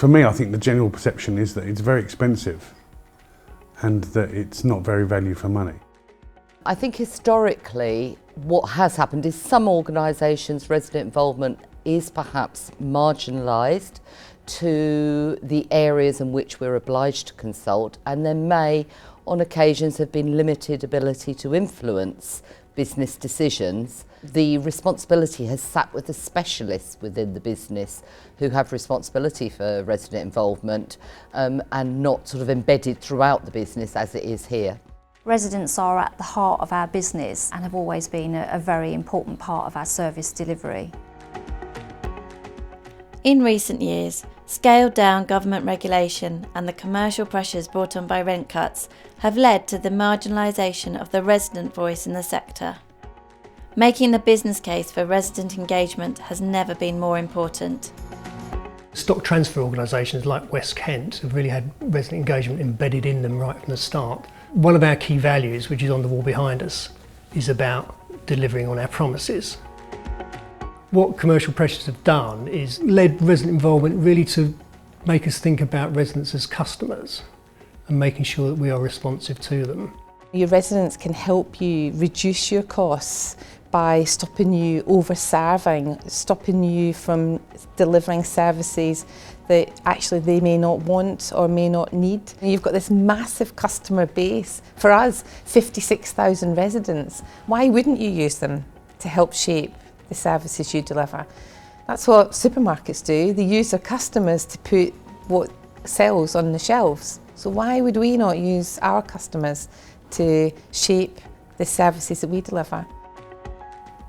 For me, I think the general perception is that it's very expensive and that it's not very value for money. I think historically what has happened is some organisations' resident involvement is perhaps marginalised to the areas in which we're obliged to consult, and there may on occasions have been limited ability to influence business decisions. The responsibility has sat with the specialists within the business who have responsibility for resident involvement and not sort of embedded throughout the business as it is here. Residents are at the heart of our business and have always been a very important part of our service delivery. In recent years, scaled down government regulation and the commercial pressures brought on by rent cuts have led to the marginalisation of the resident voice in the sector. Making the business case for resident engagement has never been more important. Stock transfer organisations like West Kent have really had resident engagement embedded in them right from the start. One of our key values, which is on the wall behind us, is about delivering on our promises. What commercial pressures have done is led resident involvement really to make us think about residents as customers and making sure that we are responsive to them. Your residents can help you reduce your costs by stopping you over-serving, stopping you from delivering services that actually they may not want or may not need. You've got this massive customer base. For us, 56,000 residents. Why wouldn't you use them to help shape the services you deliver? That's what supermarkets do. They use their customers to put what sells on the shelves. So why would we not use our customers to shape the services that we deliver?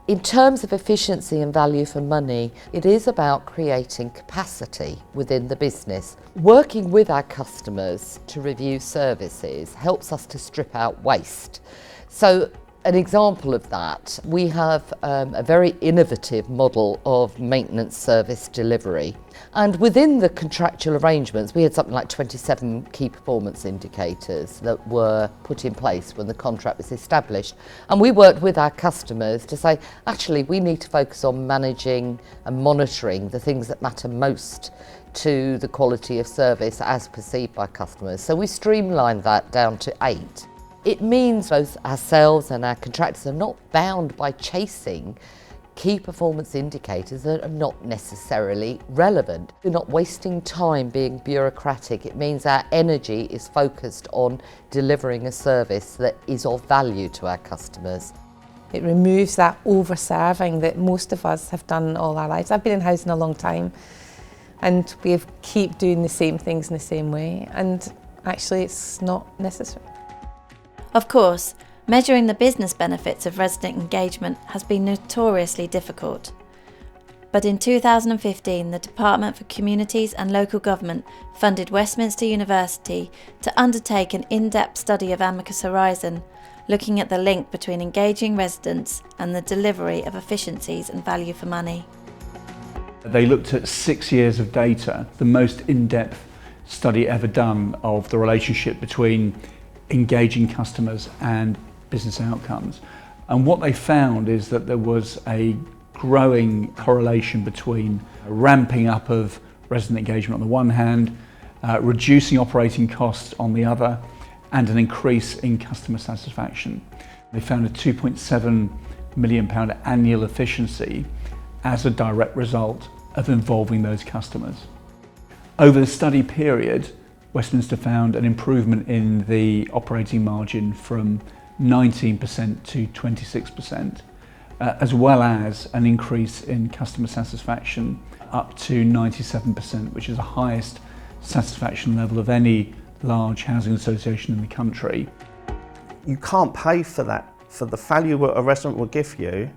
In terms of efficiency and value for money, it is about creating capacity within the business. Working with our customers to review services helps us to strip out waste. So an example of that, we have a very innovative model of maintenance service delivery. And within the contractual arrangements, we had something like 27 key performance indicators that were put in place when the contract was established. And we worked with our customers to say, actually, we need to focus on managing and monitoring the things that matter most to the quality of service as perceived by customers. So we streamlined that down to 8. It means both ourselves and our contractors are not bound by chasing key performance indicators that are not necessarily relevant. We're not wasting time being bureaucratic. It means our energy is focused on delivering a service that is of value to our customers. It removes that over-serving that most of us have done all our lives. I've been in housing a long time and we keep doing the same things in the same way, and actually it's not necessary. Of course, measuring the business benefits of resident engagement has been notoriously difficult. But in 2015, the Department for Communities and Local Government funded Westminster University to undertake an in-depth study of Amicus Horizon, looking at the link between engaging residents and the delivery of efficiencies and value for money. They looked at 6 years of data, the most in-depth study ever done of the relationship between engaging customers and business outcomes. And what they found is that there was a growing correlation between ramping up of resident engagement on the one hand, reducing operating costs on the other, and an increase in customer satisfaction. They found a £2.7 million annual efficiency as a direct result of involving those customers. Over the study period, Westminster found an improvement in the operating margin from 19% to 26%, as well as an increase in customer satisfaction up to 97%, which is the highest satisfaction level of any large housing association in the country. You can't pay for that, for the value that a resident will give you.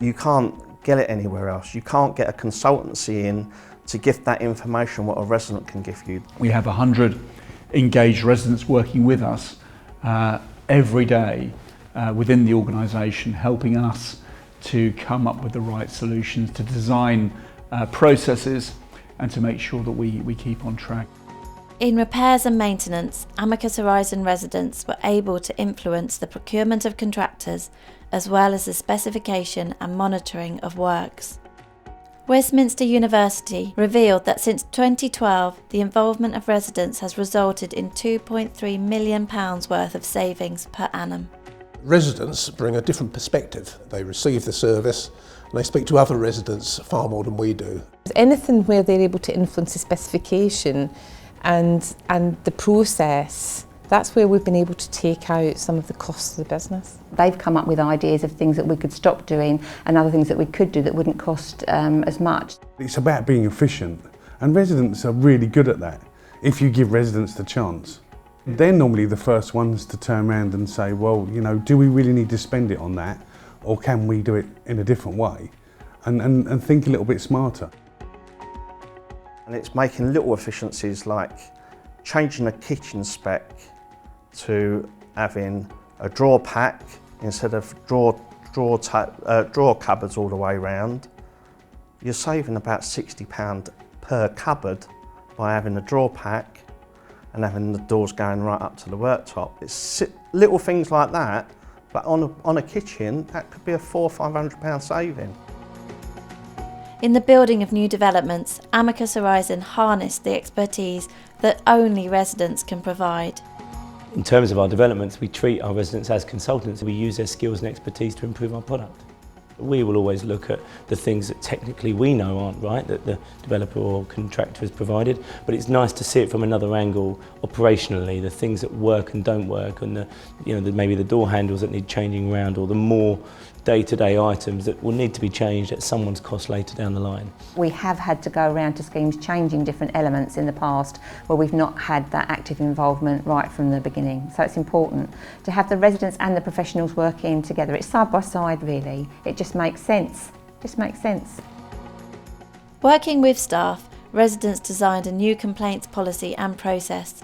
You can't get it anywhere else. You can't get a consultancy in to give that information what a resident can give you. We have 100 engaged residents working with us every day within the organisation, helping us to come up with the right solutions, to design processes and to make sure that we keep on track. In repairs and maintenance, Amicus Horizon residents were able to influence the procurement of contractors as well as the specification and monitoring of works. Westminster University revealed that since 2012, the involvement of residents has resulted in £2.3 million worth of savings per annum. Residents bring a different perspective. They receive the service and they speak to other residents far more than we do. Anything where they're able to influence the specification and the process, that's where we've been able to take out some of the costs of the business. They've come up with ideas of things that we could stop doing and other things that we could do that wouldn't cost as much. It's about being efficient, and residents are really good at that if you give residents the chance. They're normally the first ones to turn around and say, well, you know, do we really need to spend it on that, or can we do it in a different way, and think a little bit smarter. And it's making little efficiencies like changing a kitchen spec to having a drawer pack instead of drawer cupboards all the way round. You're saving about £60 per cupboard by having a drawer pack and having the doors going right up to the worktop. It's little things like that, but on a kitchen, that could be a £400 or £500 saving. In the building of new developments, Amicus Horizon harnessed the expertise that only residents can provide. In terms of our developments, we treat our residents as consultants. We use their skills and expertise to improve our product. We will always look at the things that technically we know aren't right, that the developer or contractor has provided, but it's nice to see it from another angle operationally, the things that work and don't work, and maybe the door handles that need changing around, or the more day-to-day items that will need to be changed at someone's cost later down the line. We have had to go around to schemes changing different elements in the past where we've not had that active involvement right from the beginning. So it's important to have the residents and the professionals working together. It's side by side really. It just makes sense. Working with staff, residents designed a new complaints policy and process.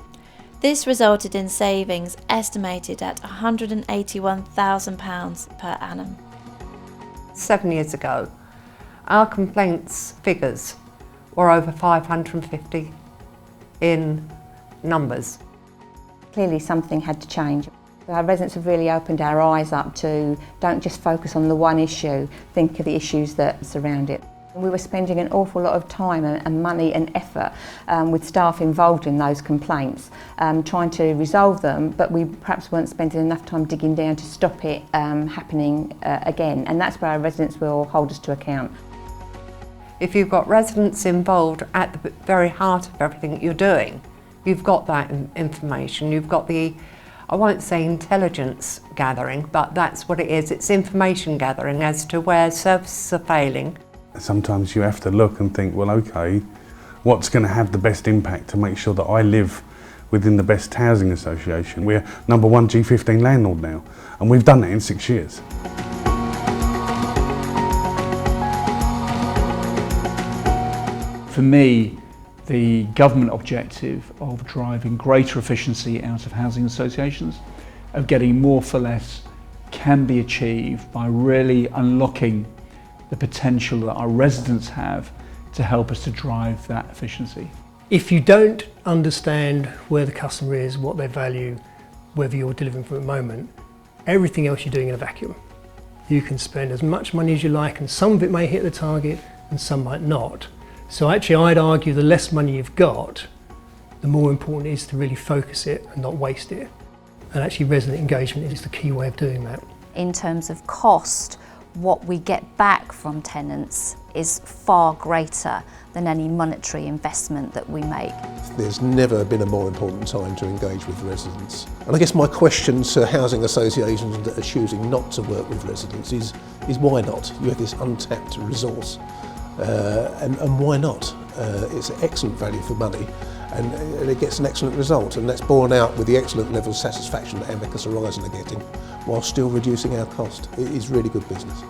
This resulted in savings estimated at £181,000 per annum. 7 years ago, our complaints figures were over 550 in numbers. Clearly something had to change. Our residents have really opened our eyes up to don't just focus on the one issue, think of the issues that surround it. We were spending an awful lot of time and money and effort with staff involved in those complaints, trying to resolve them, but we perhaps weren't spending enough time digging down to stop it happening again, and that's where our residents will hold us to account. If you've got residents involved at the very heart of everything that you're doing, you've got that information, you've got the, I won't say intelligence gathering, but that's what it is, it's information gathering as to where services are failing. Sometimes you have to look and think, well, okay, what's going to have the best impact to make sure that I live within the best housing association? We're #1 G15 landlord now, and we've done that in 6 years. For me, the government objective of driving greater efficiency out of housing associations, of getting more for less, can be achieved by really unlocking the potential that our residents have to help us to drive that efficiency. If you don't understand where the customer is, what they value, whether you're delivering for a moment, everything else you're doing in a vacuum. You can spend as much money as you like and some of it may hit the target and some might not. So actually I'd argue the less money you've got, the more important it is to really focus it and not waste it. And actually resident engagement is the key way of doing that. In terms of cost, what we get back from tenants is far greater than any monetary investment that we make. There's never been a more important time to engage with residents. And I guess my question to housing associations that are choosing not to work with residents is why not? You have this untapped resource, and why not? It's an excellent value for money, and it gets an excellent result, and that's borne out with the excellent level of satisfaction that Amicus Horizon are getting, while still reducing our cost. It is really good business.